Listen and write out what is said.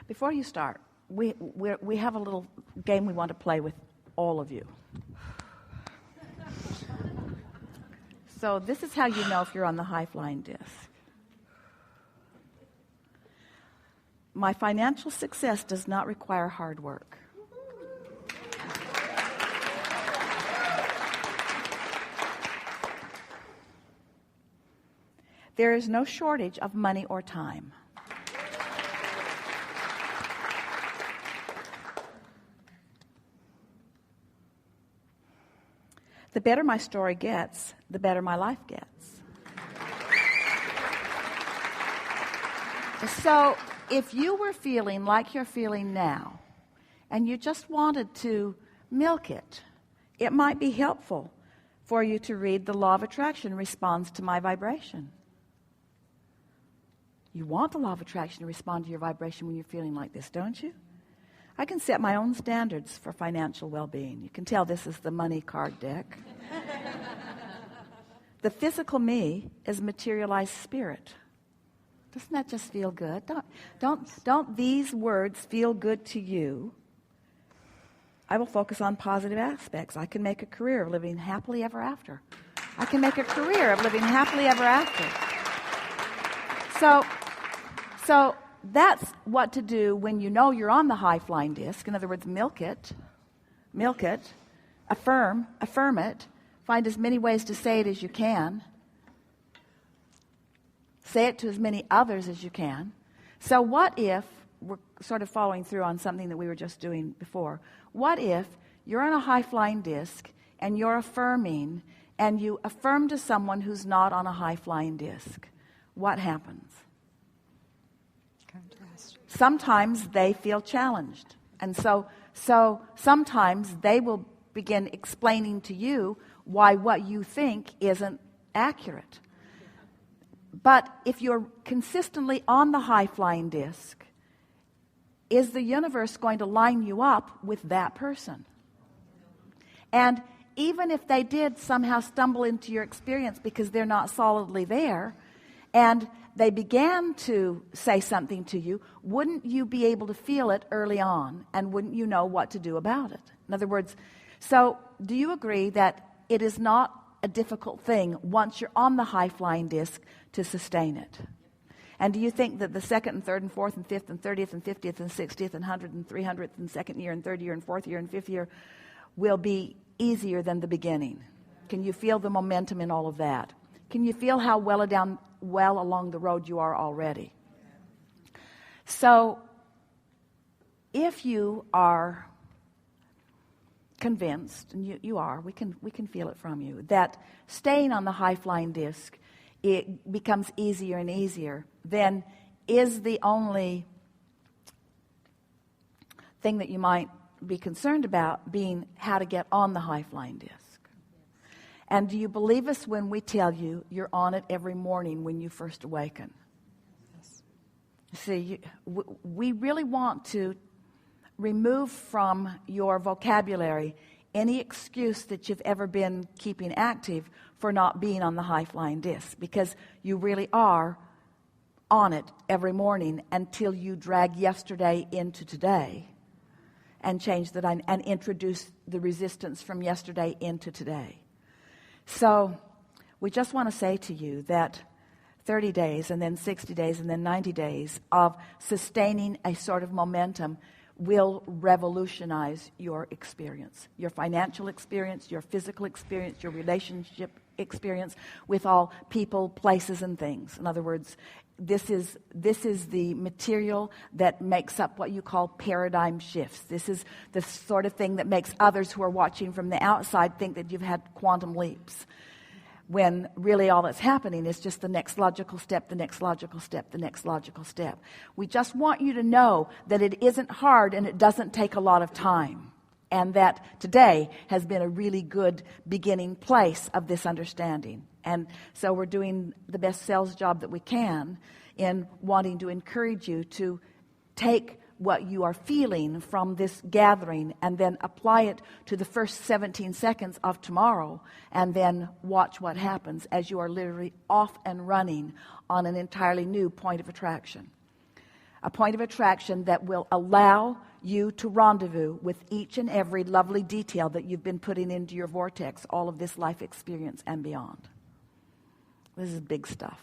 Before you start, we have a little game we want to play with all of you. So this is how you know if you're on the high-flying disc. My financial success does not require hard work. There is no shortage of money or time. The better my story gets, the better my life gets. So if you were feeling like you're feeling now, and you just wanted to milk it, it might be helpful for you to read The Law of Attraction Responds to My Vibration. You want the Law of Attraction to respond to your vibration when you're feeling like this, don't you? I can set my own standards for financial well-being. You can tell this is the money card deck. The physical me is materialized spirit. Doesn't that just feel good? Don't these words feel good to you? I will focus on positive aspects. I can make a career of living happily ever after. I can make a career of living happily ever after. So that's what to do when you know you're on the high-flying disc. In other words, milk it, affirm it, find as many ways to say it as you can. Say it to as many others as you can. So what if, we're sort of following through on something that we were just doing before, what if you're on a high-flying disc and you're affirming and you affirm to someone who's not on a high-flying disc? What happens? Sometimes they feel challenged. And so sometimes they will begin explaining to you why what you think isn't accurate. But if you're consistently on the high-flying disc, is the universe going to line you up with that person? And even if they did somehow stumble into your experience because they're not solidly there, and they began to say something to you, wouldn't you be able to feel it early on? And wouldn't you know what to do about it? In other words, so do you agree that it is not a difficult thing once you're on the high-flying disc to sustain it? And do you think that the second and third and fourth and fifth and 30th and 50th and 60th and 100th and 300th and second year and third year and fourth year and fifth year will be easier than the beginning? Can you feel the momentum in all of that? Can you feel how well along the road you are already? So if you are convinced, and you are, we can feel it from you, that staying on the high-flying disc, it becomes easier and easier, then is the only thing that you might be concerned about being how to get on the high-flying disc. And do you believe us when we tell you you're on it every morning when you first awaken? Yes. See, we really want to remove from your vocabulary any excuse that you've ever been keeping active for not being on the high-flying disc, because you really are on it every morning until you drag yesterday into today and change that and introduce the resistance from yesterday into today. So we just want to say to you that 30 days and then 60 days and then 90 days of sustaining a sort of momentum will revolutionize your experience, your financial experience, your physical experience, your relationship experience with all people, places, and things. In other words, this is the material that makes up what you call paradigm shifts. This is the sort of thing that makes others who are watching from the outside think that you've had quantum leaps, when really all that's happening is just the next logical step, the next logical step, the next logical step. We just want you to know that it isn't hard and it doesn't take a lot of time, and that today has been a really good beginning place of this understanding. And so we're doing the best sales job that we can in wanting to encourage you to take what you are feeling from this gathering and then apply it to the first 17 seconds of tomorrow, and then watch what happens as you are literally off and running on an entirely new point of attraction. A point of attraction that will allow you to rendezvous with each and every lovely detail that you've been putting into your vortex all of this life experience and beyond. This is big stuff.